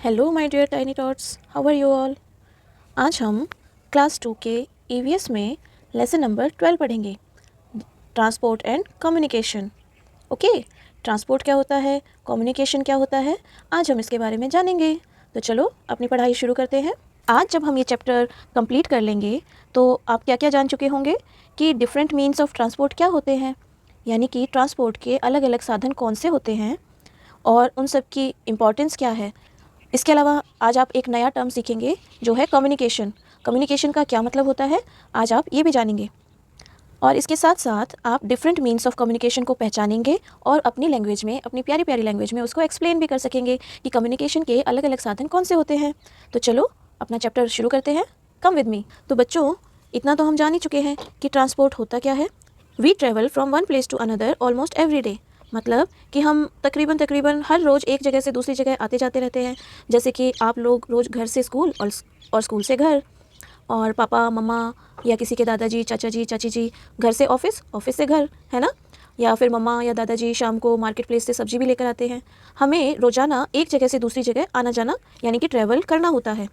Hello my dear tiny tots, how are you all. आज हम class 2 के EVS में लेसन नंबर 12 पढ़ेंगे, transport and communication. Okay, transport क्या होता है, कम्युनिकेशन क्या होता है, आज हम इसके बारे में जानेंगे। तो चलो अपनी पढ़ाई शुरू करते हैं। आज जब हम ये चैप्टर कंप्लीट कर लेंगे तो आप क्या क्या जान चुके होंगे कि डिफरेंट मीन्स ऑफ ट्रांसपोर्ट क्या होते हैं, यानी कि ट्रांसपोर्ट के अलग अलग साधन कौन से होते हैं और उन सब की इम्पॉर्टेंस क्या है। इसके अलावा आज आप एक नया टर्म सीखेंगे जो है कम्युनिकेशन। कम्युनिकेशन का क्या मतलब होता है, आज आप ये भी जानेंगे। और इसके साथ साथ आप डिफरेंट मीन्स ऑफ कम्युनिकेशन को पहचानेंगे और अपनी लैंग्वेज में, अपनी प्यारी प्यारी लैंग्वेज में उसको एक्सप्लेन भी कर सकेंगे कि कम्युनिकेशन के अलग अलग साधन कौन से होते हैं। तो चलो अपना चैप्टर शुरू करते हैं, कम विद मी। तो बच्चों, इतना तो हम जान ही चुके हैं कि ट्रांसपोर्ट होता क्या है। We travel from one place to another almost every day, मतलब कि हम तकरीबन हर रोज़ एक जगह से दूसरी जगह आते जाते रहते हैं। जैसे कि आप लोग रोज़ घर से स्कूल और स्कूल से घर, और पापा मम्मा या किसी के दादाजी चाचा जी चाची जी घर से ऑफिस, ऑफिस से घर, है ना। या फिर मम्मा या दादाजी शाम को मार्केट प्लेस से सब्जी भी लेकर आते हैं। हमें रोज़ाना एक जगह से दूसरी जगह आना जाना यानी कि ट्रैवल करना होता है।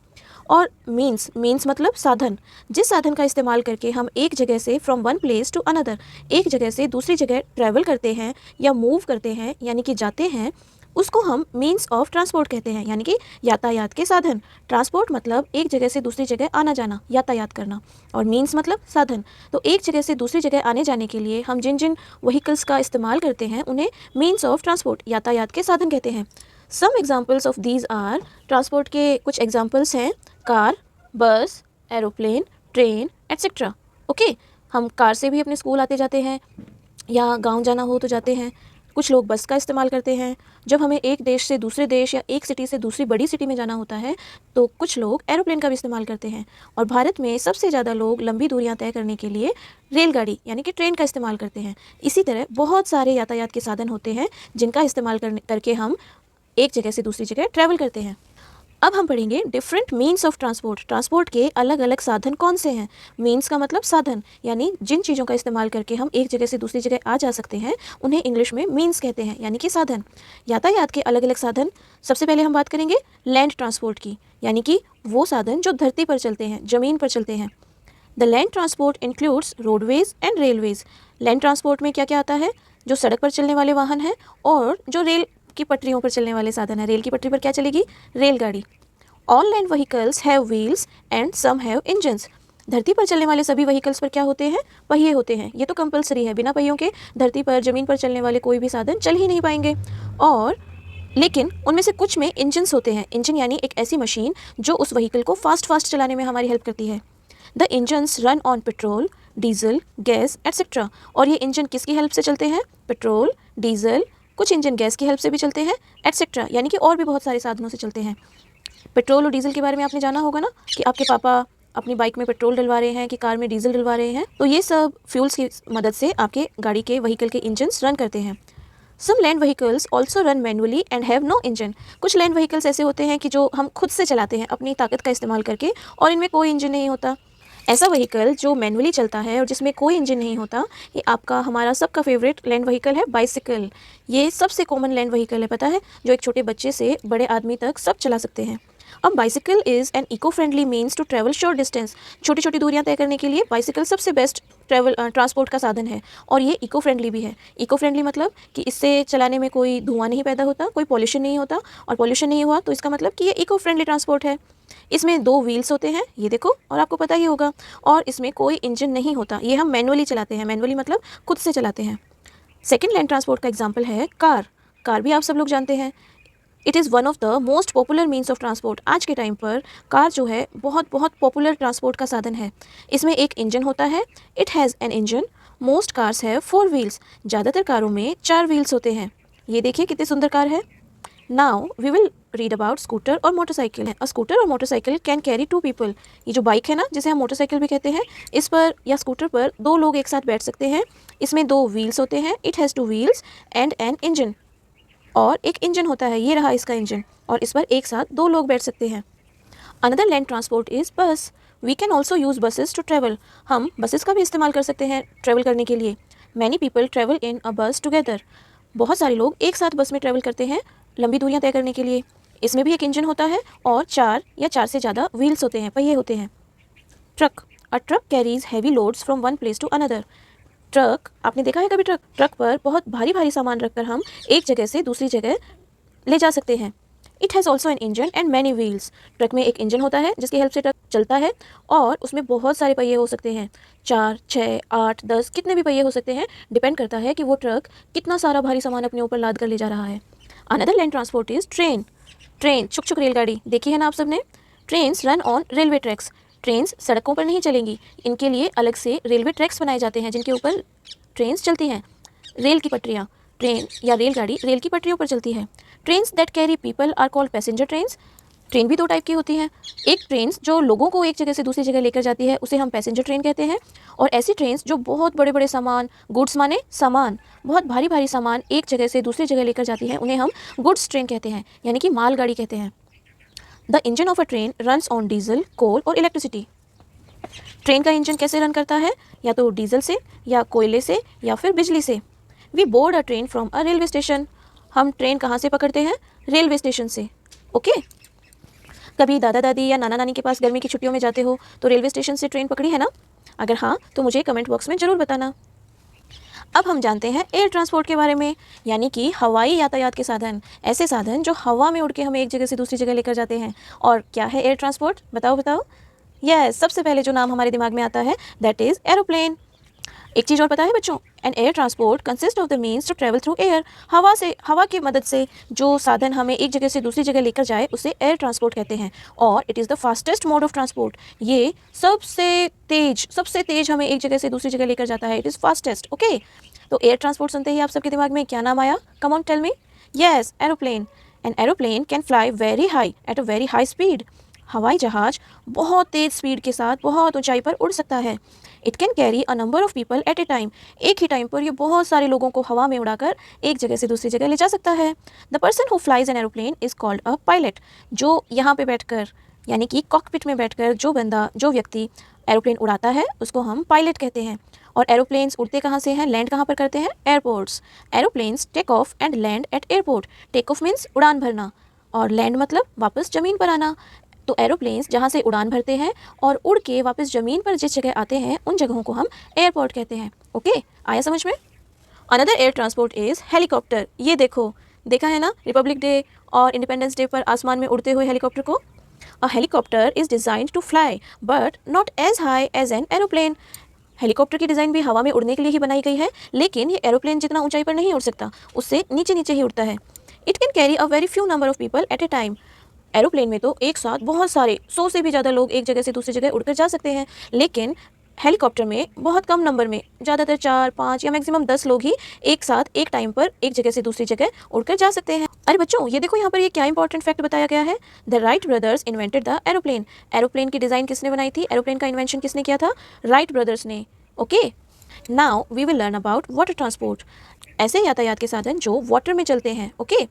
और मीन्स मतलब साधन, जिस साधन का इस्तेमाल करके हम एक जगह से from one place to another, एक जगह से दूसरी जगह ट्रैवल करते हैं या मूव करते हैं यानी कि जाते हैं, उसको हम मीन्स ऑफ ट्रांसपोर्ट कहते हैं, यानी कि यातायात के साधन। ट्रांसपोर्ट मतलब एक जगह से दूसरी जगह आना जाना, यातायात करना, और मीन्स मतलब साधन। तो एक जगह से दूसरी जगह आने जाने के लिए हम जिन जिन व्हीकल्स का इस्तेमाल करते हैं उन्हें मीन्स ऑफ ट्रांसपोर्ट, यातायात के साधन कहते हैं। Some examples of these are, transport के कुछ एग्जाम्पल्स हैं car, bus, aeroplane, train etcetera. Okay, हम कार से भी अपने स्कूल आते जाते हैं या गांव जाना हो तो जाते हैं। कुछ लोग बस का इस्तेमाल करते हैं जब हमें एक देश से दूसरे देश या एक सिटी से दूसरी बड़ी सिटी में जाना होता है। तो कुछ लोग एरोप्लेन का भी इस्तेमाल करते हैं। और भारत में सबसे ज़्यादा लोग लंबी दूरियां तय करने के लिए रेलगाड़ी यानी कि ट्रेन का इस्तेमाल करते हैं। इसी तरह बहुत सारे यातायात के साधन होते हैं जिनका इस्तेमाल करके हम एक जगह से दूसरी जगह ट्रैवल करते हैं। अब हम पढ़ेंगे different means of transport. Transport के अलग अलग साधन कौन से हैं। मीन्स का मतलब साधन, यानी जिन चीज़ों का इस्तेमाल करके हम एक जगह से दूसरी जगह आ जा सकते हैं उन्हें इंग्लिश में मीन्स कहते हैं, यानी कि साधन। यातायात के अलग अलग साधन, सबसे पहले हम बात करेंगे लैंड ट्रांसपोर्ट की, यानी कि वो साधन जो धरती पर चलते हैं, ज़मीन पर चलते हैं। The land transport includes roadways and railways. Land transport में क्या क्या आता है, जो सड़क पर चलने वाले वाहन हैं और जो रेल की पटरियों पर चलने वाले साधन है। रेल की पटरी पर क्या चलेगी, रेलगाड़ी। All land vehicles have wheels and some have engines. धरती पर चलने वाले सभी व्हीकल्स पर क्या होते हैं, पहिए होते हैं। ये तो कंपलसरी है, बिना पहियों के धरती पर ज़मीन पर चलने वाले कोई भी साधन चल ही नहीं पाएंगे। और लेकिन उनमें से कुछ में इंजन्स होते हैं। इंजन यानी एक ऐसी मशीन जो उस व्हीकल को फास्ट चलाने में हमारी हेल्प करती है। The engines run on petrol, diesel, gas etcetera. और ये इंजन किसकी हेल्प से चलते हैं, पेट्रोल, डीजल, कुछ इंजन गैस की हेल्प से भी चलते हैं एट्सेट्रा, यानी कि और भी बहुत सारे साधनों से चलते हैं। पेट्रोल और डीजल के बारे में आपने जाना होगा ना, कि आपके पापा अपनी बाइक में पेट्रोल डलवा रहे हैं कि कार में डीजल डलवा रहे हैं। तो ये सब फ्यूल्स की मदद से आपके गाड़ी के व्हीकल के इंजन्स रन करते हैं। Some land vehicles also run manually and have no engine. कुछ लैंड व्हीकल्स ऐसे होते हैं कि जो हम खुद से चलाते हैं अपनी ताकत का इस्तेमाल करके, और इनमें कोई इंजन नहीं होता। ऐसा व्हीकल जो मैनुअली चलता है और जिसमें कोई इंजन नहीं होता, ये आपका हमारा सबका फेवरेट लैंड व्हीकल है, बाइसिकल। ये सबसे कॉमन लैंड व्हीकल है, पता है, जो एक छोटे बच्चे से बड़े आदमी तक सब चला सकते हैं। अब bicycle is an eco friendly means to travel short distance. छोटी छोटी दूरियां तय करने के लिए बाइसिकल सबसे बेस्ट ट्रांसपोर्ट का साधन है, और ये इको फ्रेंडली भी है। इको फ्रेंडली मतलब कि इससे चलाने में कोई धुआं नहीं पैदा होता, कोई पॉल्यूशन नहीं होता, और पॉल्यूशन नहीं हुआ तो इसका मतलब कि ये इको फ्रेंडली ट्रांसपोर्ट है। इसमें 2 व्हील्स होते हैं, ये देखो, और आपको पता ही होगा, और इसमें कोई इंजन नहीं होता। ये हम मैनुअली चलाते हैं, मैनुअली मतलब खुद से चलाते हैं। सेकेंड लैंड ट्रांसपोर्ट का एग्जाम्पल है कार। कार भी आप सब लोग जानते हैं। It is one of the most popular means of transport. आज के टाइम पर कार जो है बहुत बहुत पॉपुलर ट्रांसपोर्ट का साधन है। इसमें एक इंजन होता है, it has an engine. Most cars have 4 wheels. ज़्यादातर कारों में 4 व्हील्स होते हैं। ये देखिए कितनी सुंदर कार है। Now we will read about scooter और मोटरसाइकिल है। स्कूटर और मोटरसाइकिल कैन कैरी 2 पीपल। ये जो बाइक है ना, जिसे हम मोटरसाइकिल भी कहते हैं, इस पर या स्कूटर पर 2 लोग एक साथ बैठ सकते हैं। इसमें 2 व्हील्स होते हैं, it has 2 wheels and an engine. और एक इंजन होता है, ये रहा इसका इंजन, और इस पर एक साथ 2 लोग बैठ सकते हैं। Another land transport is bus. We can also use buses to travel. हम बसेस का भी इस्तेमाल कर सकते हैं ट्रेवल करने के लिए। मैनी पीपल ट्रेवल इन अ बस टुगेदर। बहुत सारे लोग एक साथ बस में ट्रेवल करते हैं लंबी दूरियां तय करने के लिए। इसमें भी एक इंजन होता है और 4 या 4 से ज़्यादा व्हील्स होते हैं, पहिए होते हैं। Truck, a truck carries heavy loads from one place to another. Truck, आपने देखा है कभी ट्रक? ट्रक पर बहुत भारी भारी सामान रखकर हम एक जगह से दूसरी जगह ले जा सकते हैं। It has also an engine and many wheels. Truck में एक इंजन होता है जिसकी हेल्प से ट्रक चलता है और उसमें बहुत सारे पहिए हो सकते हैं, 4, 6, 8, 10 कितने भी पहिए हो सकते हैं, डिपेंड करता है कि वो ट्रक कितना सारा भारी सामान अपने ऊपर लाद कर ले जा रहा है। Another land transport is train. Train, छुक छुक रेलगाड़ी देखी है ना आप सबने? Trains run on railway tracks. Trains सड़कों पर नहीं चलेंगी, इनके लिए अलग से रेलवे ट्रैक्स बनाए जाते हैं जिनके ऊपर ट्रेन्स चलती हैं। रेल की पटरियाँ, ट्रेन या रेलगाड़ी रेल की पटरियों पर चलती है। Trains that carry people are called passenger trains. Train भी 2 टाइप की होती हैं। एक ट्रेन्स जो लोगों को एक जगह से दूसरी जगह लेकर जाती है उसे हम पैसेंजर ट्रेन कहते हैं, और ऐसी ट्रेन्स जो बहुत बड़े बड़े सामान, गुड्स माने सामान, बहुत भारी भारी सामान एक जगह से दूसरी जगह लेकर जाती हैं, उन्हें हम गुड्स ट्रेन कहते हैं, यानी कि मालगाड़ी कहते हैं। The engine of a train runs on diesel, coal और इलेक्ट्रिसिटी। ट्रेन का इंजन कैसे रन करता है? या तो डीजल से, या कोयले से, या फिर बिजली से। We board a train from a railway station. हम ट्रेन कहाँ से पकड़ते हैं? रेलवे स्टेशन से। ओके। कभी दादा दादी या नाना नानी के पास गर्मी की छुट्टियों में जाते हो तो रेलवे स्टेशन से ट्रेन पकड़ी है ना? अगर हाँ तो मुझे कमेंट बॉक्स में ज़रूर बताना। अब हम जानते हैं एयर ट्रांसपोर्ट के बारे में, यानी कि हवाई यातायात के साधन, ऐसे साधन जो हवा में उड़ के हमें एक जगह से दूसरी जगह लेकर जाते हैं। और क्या है एयर ट्रांसपोर्ट? बताओ बताओ। यस, सबसे पहले जो नाम हमारे दिमाग में आता है दैट इज़ एरोप्लेन। एक चीज़ और पता है बच्चों, an air transport consist of the means to travel through air. हवा की मदद से जो साधन हमें एक जगह से दूसरी जगह लेकर जाए उसे एयर ट्रांसपोर्ट कहते हैं, और it is the fastest mode of transport. ये सबसे तेज हमें एक जगह से दूसरी जगह लेकर जाता है। It is fastest. ओके, तो एयर ट्रांसपोर्ट सुनते ही आप सबके दिमाग में क्या नाम आया? Come on tell me. Yes, aeroplane. An aeroplane can fly very high at a very high speed. हवाई जहाज बहुत तेज स्पीड के साथ बहुत ऊंचाई पर उड़ सकता है। It can carry a number of people at A time. एक ही टाइम पर ये बहुत सारे लोगों को हवा में उड़ाकर एक जगह से दूसरी जगह ले जा सकता है। The person who flies an aeroplane is called a pilot. जो यहाँ पे बैठकर, यानी कि कॉकपिट में बैठकर जो व्यक्ति एरोप्लेन उड़ाता है उसको हम पायलट कहते हैं। और एरोप्लेन्स उड़ते कहाँ से हैं, लैंड कहाँ पर करते हैं? Airports. Aeroplanes take off and land at airport. Take off means उड़ान भरना, और लैंड मतलब वापस ज़मीन पर आना। तो एरोप्लेन्स जहाँ से उड़ान भरते हैं और उड़ के वापस ज़मीन पर जिस जगह आते हैं उन जगहों को हम एयरपोर्ट कहते हैं। ओके, आया समझ में? Another air transport is helicopter. ये देखा है ना रिपब्लिक डे और इंडिपेंडेंस डे पर आसमान में उड़ते हुए हेलीकॉप्टर को? A helicopter is designed to fly but not as high as an aeroplane. Helicopter की डिज़ाइन भी हवा में उड़ने के लिए ही बनाई गई है, लेकिन ये एरोप्लेन जितना ऊंचाई पर नहीं उड़ सकता, उससे नीचे नीचे ही उड़ता है। It can carry a very few number of people at A time. Aeroplane में तो एक साथ बहुत सारे 100 से भी ज़्यादा लोग एक जगह से दूसरी जगह उड़कर जा सकते हैं, लेकिन हेलीकॉप्टर में बहुत कम नंबर में, ज़्यादातर 4, 5 या मैक्सिमम 10 लोग ही एक साथ एक टाइम पर एक जगह से दूसरी जगह उड़कर जा सकते हैं। अरे बच्चों, ये देखो यहाँ पर ये क्या इंपॉर्टेंट फैक्ट बताया गया है। The Wright brothers invented the aeroplane. Aeroplane की डिज़ाइन किसने बनाई थी? एरोप्लेन का इन्वेंशन किसने किया था? राइट ब्रदर्स ने। Okay, now we will learn about water transport. ऐसे यातायात के साधन जो वाटर में चलते हैं। Okay,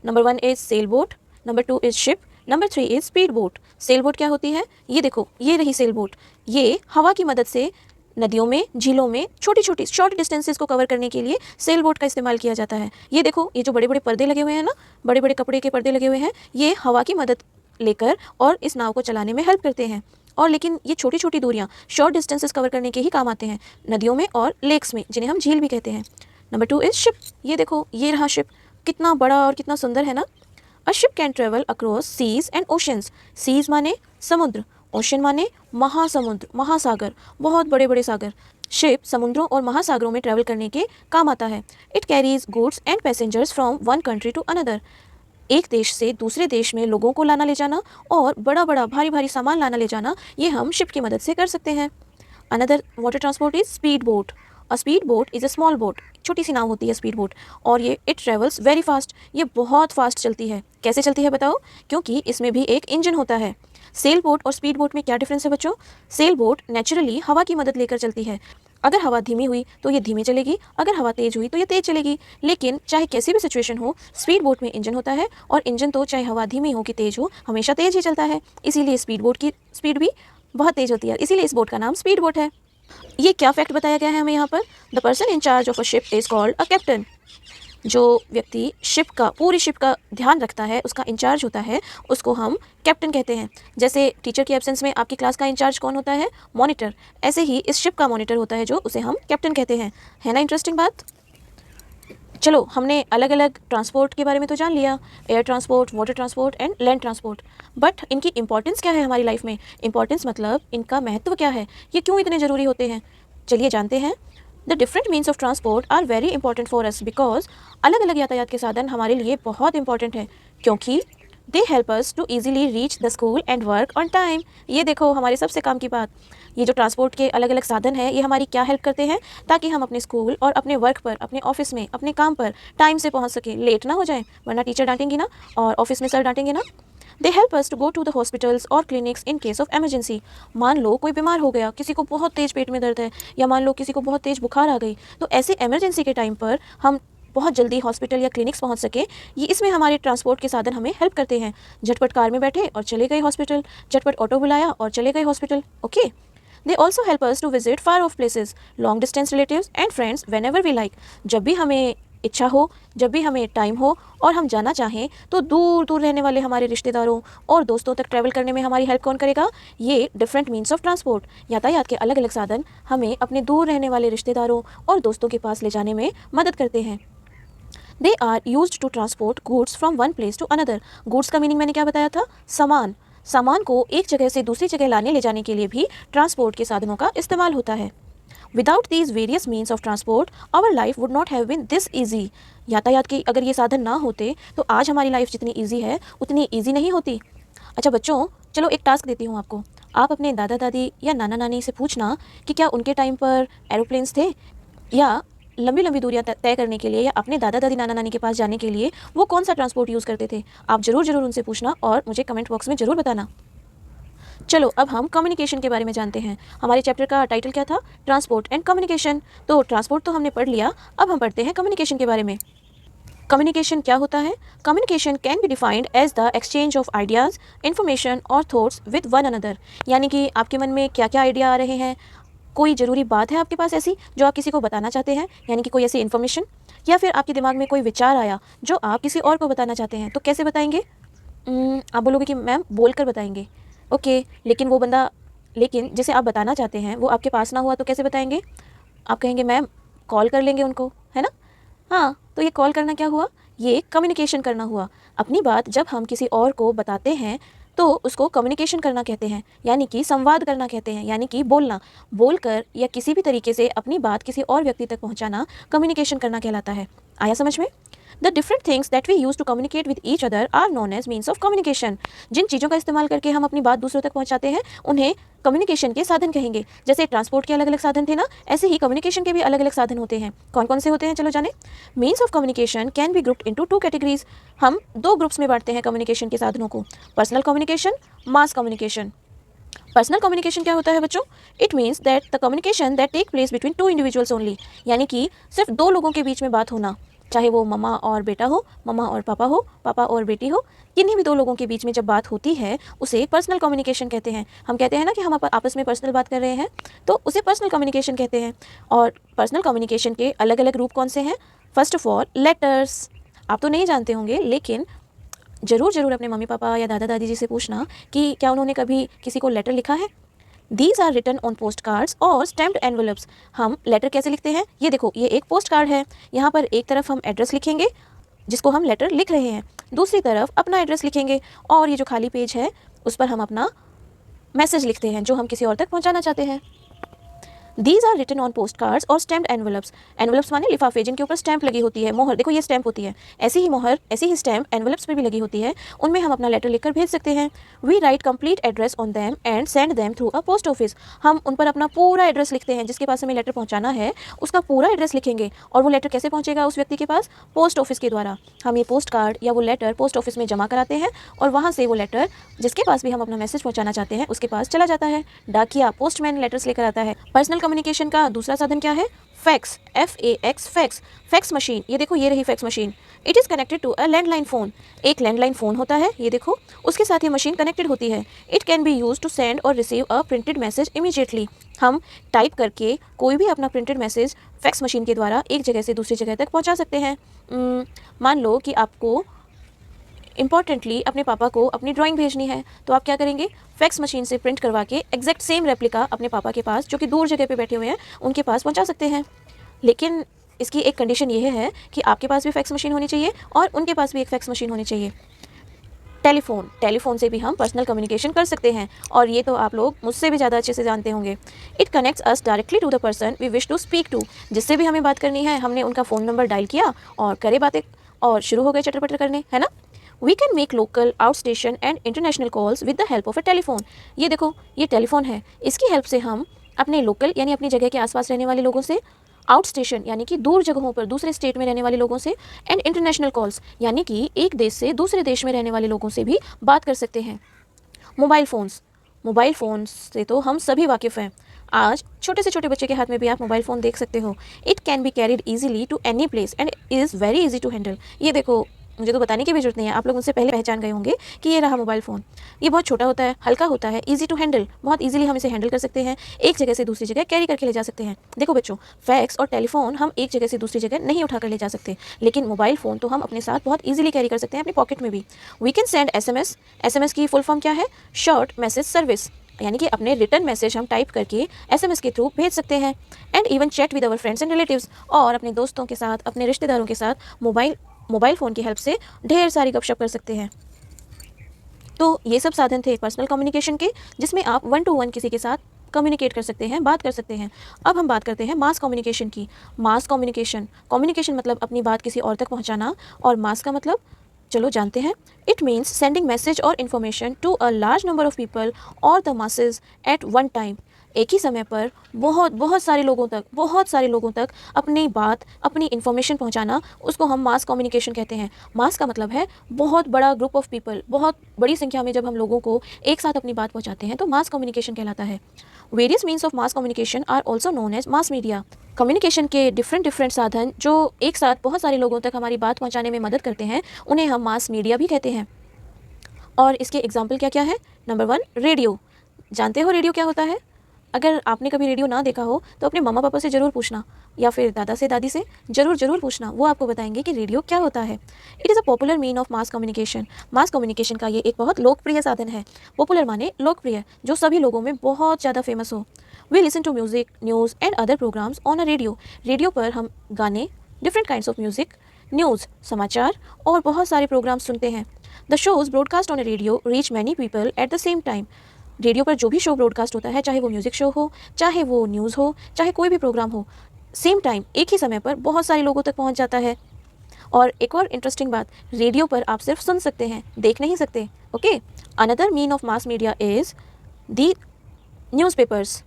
number 1 is sail boat, number 2 is ship, number 3 is speed boat. Sail boat क्या होती है? ये देखो, ये रही सेल बोट। ये हवा की मदद से नदियों में, झीलों में छोटी छोटी शॉर्ट डिस्टेंसेस को कवर करने के लिए सेल बोट का इस्तेमाल किया जाता है। ये देखो, ये जो बड़े बड़े पर्दे लगे हुए हैं ना, बड़े बड़े कपड़े के पर्दे लगे हुए हैं, ये हवा की मदद लेकर और इस नाव को चलाने में हेल्प करते हैं। और लेकिन ये छोटी छोटी दूरियाँ, शॉर्ट डिस्टेंसेस कवर करने के ही काम आते हैं, नदियों में और लेक्स में, जिन्हें हम झील भी कहते हैं। Number 2 is ship. ये देखो, ये रहा शिप, कितना बड़ा और कितना सुंदर है ना। A ship can travel across seas and oceans. Seas माने समुद्र, ओशन माने महासमुद्र, महासागर, बहुत बड़े बड़े सागर। शिप समुद्रों और महासागरों में ट्रैवल करने के काम आता है। It carries goods and passengers from one country to another. एक देश से दूसरे देश में लोगों को लाना ले जाना और बड़ा बड़ा भारी भारी सामान लाना ले जाना, ये हम शिप की मदद से कर सकते हैं। Another water transport is speed boat. A speed boat is a small boat. छोटी सी नाव होती है स्पीड बोट, और ये इट ट्रेवल्स वेरी फास्ट। ये बहुत फास्ट चलती है। कैसे चलती है बताओ? क्योंकि इसमें भी एक इंजन होता है। सेल बोट और स्पीड बोट में क्या डिफरेंस है बच्चों? सेल बोट नेचुरली हवा की मदद लेकर चलती है। अगर हवा धीमी हुई तो ये धीमे चलेगी, अगर हवा तेज हुई तो ये तेज चलेगी। लेकिन चाहे कैसी भी सिचुएशन हो, स्पीड बोट में इंजन होता है, और इंजन तो चाहे हवा धीमी हो कि तेज हो, हमेशा तेज ही चलता है। इसीलिए स्पीड बोट की स्पीड भी बहुत तेज होती है, इसीलिए इस बोट का नाम स्पीड बोट है। ये क्या फैक्ट बताया गया है हमें यहाँ पर? The person in charge of a ship is called a captain. जो व्यक्ति पूरी शिप का ध्यान रखता है, उसका इंचार्ज होता है, उसको हम कैप्टन कहते हैं। जैसे टीचर की एब्सेंस में आपकी क्लास का इंचार्ज कौन होता है? मॉनिटर। ऐसे ही इस शिप का मॉनिटर होता है जो उसे हम कैप्टन कहते हैं। है ना इंटरेस्टिंग बात? चलो, हमने अलग अलग ट्रांसपोर्ट के बारे में तो जान लिया, air transport, water transport and land transport. But इनकी इंपॉर्टेंस क्या है हमारी लाइफ में? इंपॉर्टेंस मतलब इनका महत्व क्या है, ये क्यों इतने ज़रूरी होते हैं? चलिए जानते हैं। The different means of transport are very important for us because अलग अलग यातायात के साधन हमारे लिए बहुत इंपॉर्टेंट है, क्योंकि they help us to easily reach the school and work on time. ये देखो हमारे सबसे काम की बात, ये जो ट्रांसपोर्ट के अलग अलग साधन हैं ये हमारी क्या हेल्प करते हैं? ताकि हम अपने स्कूल और अपने वर्क पर, अपने ऑफिस में, अपने काम पर टाइम से पहुंच सके, लेट ना हो जाए, वरना टीचर डांटेंगी ना और ऑफिस में सर डांटेंगे ना। They help us to go to the hospitals और clinics in case of emergency. मान लो कोई बीमार हो गया, किसी को बहुत तेज पेट में दर्द है, या मान लो किसी को बहुत तेज बुखार आ गई, तो ऐसे एमरजेंसी के टाइम पर हम बहुत जल्दी हॉस्पिटल या क्लिनिक्स पहुंच सके, ये इसमें हमारे ट्रांसपोर्ट के साधन हमें हेल्प करते हैं। झटपट कार में बैठे और चले गए हॉस्पिटल, झटपट ऑटो बुलाया और चले गए hospital. Okay. They also help us to visit far off places, long distance relatives and friends whenever we like। जब भी हमें इच्छा हो, जब भी हमें टाइम हो और हम जाना चाहें, तो दूर दूर रहने वाले हमारे रिश्तेदारों और दोस्तों तक ट्रैवल करने में हमारी हेल्प कौन करेगा? ये डिफरेंट मीन्स ऑफ ट्रांसपोर्ट, यातायात के अलग अलग साधन हमें अपने दूर रहने वाले रिश्तेदारों और दोस्तों के पास ले जाने में मदद करते हैं। They are used to transport goods from one place to another. Goods का मीनिंग मैंने क्या बताया था? सामान। सामान को एक जगह से दूसरी जगह लाने ले जाने के लिए भी ट्रांसपोर्ट के साधनों का इस्तेमाल होता है। Without these various means of transport our life would not have been this easy. यातायात के अगर ये साधन ना होते तो आज हमारी लाइफ जितनी ईजी है उतनी ईजी नहीं होती। अच्छा बच्चों, चलो एक टास्क देती हूँ आपको। आप अपने दादा दादी या नाना नानी से पूछना कि क्या उनके टाइम पर एरोप्लेन्स थे, या लंबी लंबी दूरियां तय करने के लिए या अपने दादा दादी नाना नानी के पास जाने के लिए वो कौन सा ट्रांसपोर्ट यूज़ करते थे। आप ज़रूर उनसे पूछना और मुझे कमेंट बॉक्स में ज़रूर बताना। चलो अब हम कम्युनिकेशन के बारे में जानते हैं। हमारे चैप्टर का टाइटल क्या था? Transport and communication. तो ट्रांसपोर्ट तो हमने पढ़ लिया, अब हम पढ़ते हैं कम्युनिकेशन के बारे में। कम्युनिकेशन क्या होता है? Communication can be defined as the exchange of ideas, information और थॉट्स विद वन अनदर। यानी कि आपके मन में क्या क्या आइडिया आ रहे हैं, कोई ज़रूरी बात है आपके पास ऐसी जो आप किसी को बताना चाहते हैं, यानी कि कोई ऐसी इन्फॉर्मेशन, या फिर आपके दिमाग में कोई विचार आया जो आप किसी और को बताना चाहते हैं, तो कैसे बताएंगे? आप बोलोगे कि मैम बोल कर बताएंगे। ओके, लेकिन जैसे आप बताना चाहते हैं वो आपके पास ना हुआ तो कैसे बताएंगे? आप कहेंगे मैम कॉल कर लेंगे उनको, है ना? हाँ, तो ये कॉल करना क्या हुआ? ये कम्युनिकेशन करना हुआ। अपनी बात जब हम किसी और को बताते हैं तो उसको कम्युनिकेशन करना कहते हैं, यानी कि संवाद करना कहते हैं, यानी कि बोलना, बोलकर या किसी भी तरीके से अपनी बात किसी और व्यक्ति तक पहुंचाना कम्युनिकेशन करना कहलाता है। आया समझ में? The different things that we use to communicate with each other are known as means of communication. जिन चीज़ों का इस्तेमाल करके हम अपनी बात दूसरों तक पहुंचाते हैं उन्हें कम्युनिकेशन के साधन कहेंगे। जैसे ट्रांसपोर्ट के अलग अलग साधन थे ना, ऐसे ही कम्युनिकेशन के भी अलग अलग साधन होते हैं। कौन कौन से होते हैं चलो जाने। Means of communication can be grouped into two categories. हम दो ग्रुप्स में बांटते हैं कम्युनिकेशन के साधनों को, personal communication, mass communication. Personal communication क्या होता है बच्चों? It means that the communication that take place between two individuals only. यानी कि सिर्फ दो लोगों के बीच में बात होना, चाहे वो मम्मा और बेटा हो, मम्मा और पापा हो, पापा और बेटी हो, किन्हीं भी दो लोगों के बीच में जब बात होती है उसे पर्सनल कम्युनिकेशन कहते हैं। हम कहते हैं ना कि हम आपस में पर्सनल बात कर रहे हैं, तो उसे पर्सनल कम्युनिकेशन कहते हैं। और पर्सनल कम्युनिकेशन के अलग अलग रूप कौन से हैं? First of all letters. आप तो नहीं जानते होंगे, लेकिन ज़रूर अपने मम्मी पापा या दादा दादी जी से पूछना कि क्या उन्होंने कभी किसी को लेटर लिखा है। These are written on postcards और स्टैम्प्ड एनवलप्स। हम लेटर कैसे लिखते हैं? ये देखो, ये एक पोस्ट कार्ड है। यहाँ पर एक तरफ हम एड्रेस लिखेंगे जिसको हम लेटर लिख रहे हैं, दूसरी तरफ अपना एड्रेस लिखेंगे, और ये जो खाली पेज है उस पर हम अपना मैसेज लिखते हैं जो हम किसी और तक पहुँचाना चाहते हैं। These are written on postcards और स्टैम्प्ड एनवलप्स। एनवलप्स माने लिफाफे जिनके ऊपर स्टैम्प लगी होती है, मोहर। देखो ये स्टैम्प होती है, ऐसी ही मोहर, ऐसी ही स्टैम्प एनवलप्स पर भी लगी होती है, उनमें हम अपना लेटर लिखकर भेज सकते हैं। We write complete address on them and send them through a post office. हम उन पर अपना पूरा एड्रेस लिखते हैं, जिसके पास हमें लेटर पहुंचाना है उसका पूरा एड्रेस लिखेंगे, और वो लेटर कैसे पहुंचेगा उस व्यक्ति के पास? पोस्ट ऑफिस के द्वारा। हम ये पोस्ट कार्ड या वो लेटर पोस्ट ऑफिस में जमा कराते हैं, और वहाँ से वो लेटर जिसके पास भी हम अपना मैसेज पहुँचाना चाहते हैं उसके पास चला जाता है। डाकिया, पोस्टमैन लेटर्स लेकर आता है। पर्सनल कम्युनिकेशन का दूसरा साधन क्या है? Fax, FAX, fax. Fax machine, ये देखो ये रही fax machine. It is connected to a landline phone. एक लैंडलाइन फ़ोन होता है, ये देखो, उसके साथ ये मशीन कनेक्टेड होती है। It can be use to send और receive a printed message immediately. हम टाइप करके कोई भी अपना प्रिंटेड मैसेज फैक्स मशीन के द्वारा एक जगह से दूसरी जगह तक पहुंचा सकते हैं। मान लो कि आपको इंपॉर्टेंटली अपने पापा को अपनी ड्राइंग भेजनी है, तो आप क्या करेंगे, फैक्स मशीन से प्रिंट करवा के एग्जैक्ट सेम रेप्लिका अपने पापा के पास, जो कि दूर जगह पे बैठे हुए हैं, उनके पास पहुंचा सकते हैं। लेकिन इसकी एक कंडीशन ये है कि आपके पास भी फैक्स मशीन होनी चाहिए और उनके पास भी एक फैक्स मशीन होनी चाहिए। टेलीफोन से भी हम पर्सनल कम्युनिकेशन कर सकते हैं, और ये तो आप लोग मुझसे भी ज़्यादा अच्छे से जानते होंगे। It connects us directly to the person we wish to speak to. जिससे भी हमें बात करनी है, हमने उनका फ़ोन नंबर डायल किया और करे बातें, और शुरू हो गए चटर पटर करने, है ना। We can make local, outstation and international calls with the help of a telephone. ये देखो, ये टेलीफोन है, इसकी हेल्प से हम अपने लोकल यानी अपनी जगह के आसपास रहने वाले लोगों से, आउट स्टेशन यानी कि दूर जगहों पर दूसरे स्टेट में रहने वाले लोगों से, एंड इंटरनेशनल कॉल्स यानी कि एक देश से दूसरे देश में रहने वाले लोगों से भी बात कर सकते हैं। मोबाइल फ़ोन्स से तो हम सभी वाकिफ़ हैं। आज छोटे से छोटे बच्चे के हाथ में भी आप मोबाइल फ़ोन देख सकते हो। It can be carried easily to any place and is very easy to handle. ये देखो, मुझे तो बताने की भी जरूरत नहीं है, आप लोग उनसे पहले पहचान गए होंगे कि ये रहा मोबाइल फ़ोन। ये बहुत छोटा होता है, हल्का होता है, ईजी टू हैंडल, बहुत ईजिली हम इसे हैंडल कर सकते हैं, एक जगह से दूसरी जगह कैरी करके ले जा सकते हैं। देखो बच्चों, फैक्स और टेलीफोन हम एक जगह से दूसरी जगह नहीं उठा कर ले जा सकते, लेकिन मोबाइल फ़ोन तो हम अपने साथ बहुत ईजिली कैरी कर सकते हैं, अपनी पॉकेट में भी। वी कैन सेंड SMS की फुल फॉर्म क्या है, शॉर्ट मैसेज सर्विस, यानी कि अपने रिटर्न मैसेज हम टाइप करके SMS के थ्रू भेज सकते हैं। And even chat with our friends and relatives, और अपने दोस्तों के साथ, अपने रिश्तेदारों के साथ मोबाइल फ़ोन की हेल्प से ढेर सारी गपशप कर सकते हैं। तो ये सब साधन थे पर्सनल कम्युनिकेशन के, जिसमें आप 1 to 1 किसी के साथ कम्युनिकेट कर सकते हैं, बात कर सकते हैं। अब हम बात करते हैं मास कम्युनिकेशन की। मास कम्युनिकेशन मतलब अपनी बात किसी और तक पहुंचाना, और मास का मतलब चलो जानते हैं। इट मीन्स सेंडिंग मैसेज और information to a large number of people और the masses at one time. एक ही समय पर बहुत सारे लोगों तक अपनी बात, अपनी इन्फॉर्मेशन पहुंचाना, उसको हम मास कम्युनिकेशन कहते हैं। मास का मतलब है बहुत बड़ा ग्रुप ऑफ पीपल, बहुत बड़ी संख्या में जब हम लोगों को एक साथ अपनी बात पहुंचाते हैं तो मास कम्युनिकेशन कहलाता है। Various means of mass communication are also known as mass media. Communication के डिफरेंट साधन जो एक साथ बहुत सारे लोगों तक हमारी बात पहुंचाने में मदद करते हैं, उन्हें हम मास मीडिया भी कहते हैं। और इसके एग्जाम्पल क्या क्या है। Number 1, radio. जानते हो रेडियो क्या होता है? अगर आपने कभी रेडियो ना देखा हो तो अपने मम्मा पापा से ज़रूर पूछना, या फिर दादा से दादी से ज़रूर पूछना, वो आपको बताएंगे कि रेडियो क्या होता है। It is a popular mean of mass communication. Mass communication का ये एक बहुत लोकप्रिय साधन है। पॉपुलर माने लोकप्रिय, जो सभी लोगों में बहुत ज़्यादा फेमस हो। We listen to music, news and other programmes on a radio. Radio पर हम गाने, different kinds of music, news समाचार और बहुत सारे प्रोग्राम्स सुनते हैं। The shows broadcast on a radio reach many people at the same time. Radio पर जो भी शो ब्रॉडकास्ट होता है, चाहे वो म्यूज़िक शो हो, चाहे वो न्यूज़ हो, चाहे कोई भी प्रोग्राम हो, सेम टाइम एक ही समय पर बहुत सारे लोगों तक पहुंच जाता है। और एक और इंटरेस्टिंग बात, रेडियो पर आप सिर्फ सुन सकते हैं, देख नहीं सकते। Okay, another mean of mass media is the newspapers.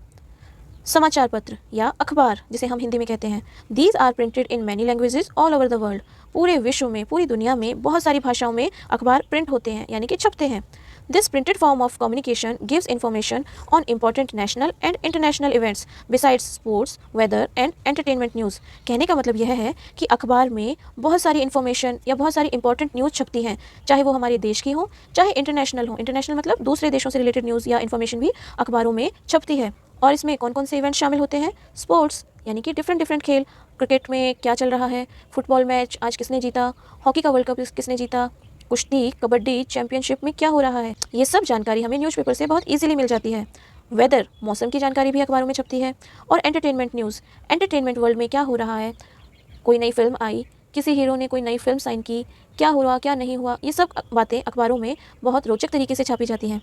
समाचार पत्र या अखबार, जिसे हम हिंदी में कहते हैं। These are printed in many languages all over the world. पूरे विश्व में, पूरी दुनिया में बहुत सारी भाषाओं में अखबार प्रिंट होते हैं, यानी कि छपते हैं। This printed form of communication gives information on important national and international events besides sports, weather and entertainment news. कहने का मतलब यह है कि अखबार में बहुत सारी इन्फॉर्मेशन या बहुत सारी इंपॉर्टेंट न्यूज़ छपती हैं, चाहे वो हमारे देश की हो, चाहे इंटरनेशनल हो। इंटरनेशनल मतलब दूसरे देशों से रिलेटेड न्यूज़ या इन्फॉर्मेशन भी अखबारों में छपती है। और इसमें कौन कौन से इवेंट्स शामिल होते हैं? स्पोर्ट्स, यानी कि डिफरेंट खेल। क्रिकेट में क्या चल रहा है, फुटबॉल मैच आज किसने जीता, हॉकी का वर्ल्ड कप किसने जीता, कुश्ती, कबड्डी चैंपियनशिप में क्या हो रहा है, ये सब जानकारी हमें न्यूज़पेपर से बहुत इजीली मिल जाती है। वेदर, मौसम की जानकारी भी अखबारों में छपती है। और एंटरटेनमेंट न्यूज़, एंटरटेनमेंट वर्ल्ड में क्या हो रहा है, कोई नई फिल्म आई, किसी हीरो ने कोई नई फिल्म साइन की, क्या हुआ क्या नहीं हुआ, ये सब बातें अखबारों में बहुत रोचक तरीके से छापी जाती हैं।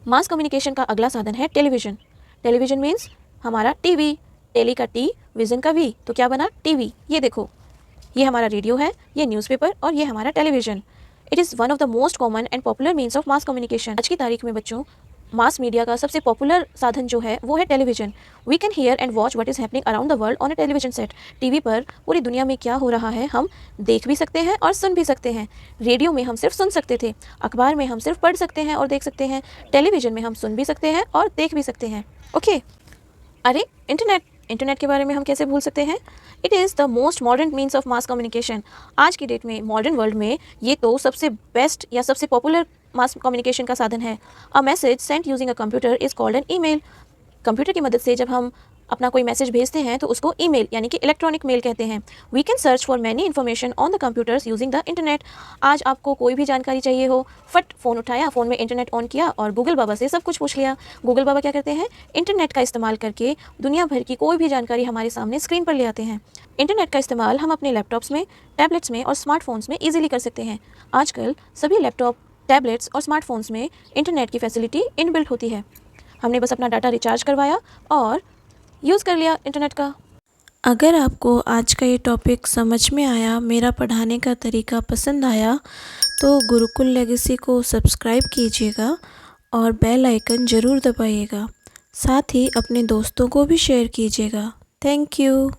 मास कम्युनिकेशन का अगला साधन है टेलीविज़न। टेलीविज़न मीन्स हमारा टीवी, टेली का टी, विज़न का वी, तो क्या बना, टीवी। ये देखो, ये हमारा रेडियो है, ये न्यूज़पेपर और ये हमारा television. It is one of the most common and popular means of mass communication. आज की तारीख में बच्चों, मास मीडिया का सबसे पॉपुलर साधन जो है वो है television. We can hear and watch what is happening around the world on a television set. TV पर पूरी दुनिया में क्या हो रहा है हम देख भी सकते हैं और सुन भी सकते हैं। रेडियो में हम सिर्फ सुन सकते थे, अखबार में हम सिर्फ पढ़ सकते हैं और देख सकते हैं, टेलीविज़न में हम सुन भी सकते हैं और देख भी सकते हैं। ओके, अरे इंटरनेट के बारे में हम कैसे भूल सकते हैं? It is the most modern means of mass communication. आज की डेट में मॉडर्न वर्ल्ड में ये तो सबसे बेस्ट या सबसे पॉपुलर मास कम्युनिकेशन का साधन है। A message sent using a computer is called an email. Computer की मदद से जब हम अपना कोई मैसेज भेजते हैं तो उसको ईमेल यानी कि इलेक्ट्रॉनिक मेल कहते हैं। We can search for many information on the computers using the internet. आज आपको कोई भी जानकारी चाहिए हो, फट फ़ोन उठाया, फ़ोन में इंटरनेट ऑन किया और गूगल बाबा से सब कुछ पूछ लिया। गूगल बाबा क्या करते हैं? इंटरनेट का इस्तेमाल करके दुनिया भर की कोई भी जानकारी हमारे सामने स्क्रीन पर ले आते हैं। इंटरनेट का इस्तेमाल हम अपने लैपटॉप्स में, टैबलेट्स में और स्मार्टफोन्स में ईजिली कर सकते हैं। आजकल सभी लैपटॉप, टैबलेट्स और स्मार्टफोन्स में इंटरनेट की फैसिलिटी इनबिल्ट होती है। हमने बस अपना डाटा रिचार्ज करवाया और यूज़ कर लिया इंटरनेट का। अगर आपको आज का ये टॉपिक समझ में आया, मेरा पढ़ाने का तरीका पसंद आया, तो गुरुकुल लेगेसी को सब्सक्राइब कीजिएगा और बेल आइकन ज़रूर दबाइएगा। साथ ही अपने दोस्तों को भी शेयर कीजिएगा। Thank you.